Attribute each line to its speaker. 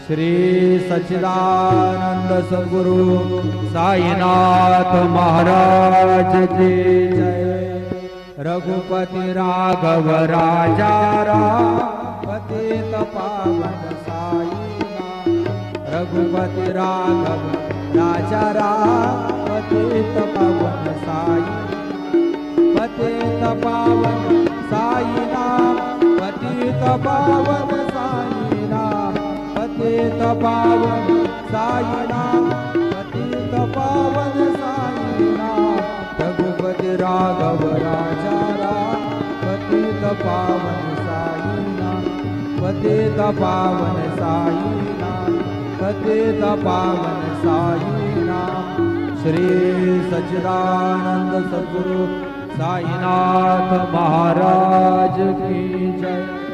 Speaker 1: श्री सच्चिदानंद सद्गुरु साईनाथ महाराज की जय। रघुपति राघव राजा राम पतित पावन साईनाथ। रघुपति राघव राजा राम पतित पावन साईनाथ। पतित पावन साईनाथ पतित पावन साईनाथ। पतित पावन साईनाथ पतित पावन साईनाथ। रघुपति राघव राजा राम पतित पावन साईनाथ। पतित पावन साईनाथ पतित पावन साईनाथ। श्री सच्चिदानंद सद्गुरु साईनाथ महाराज की जय।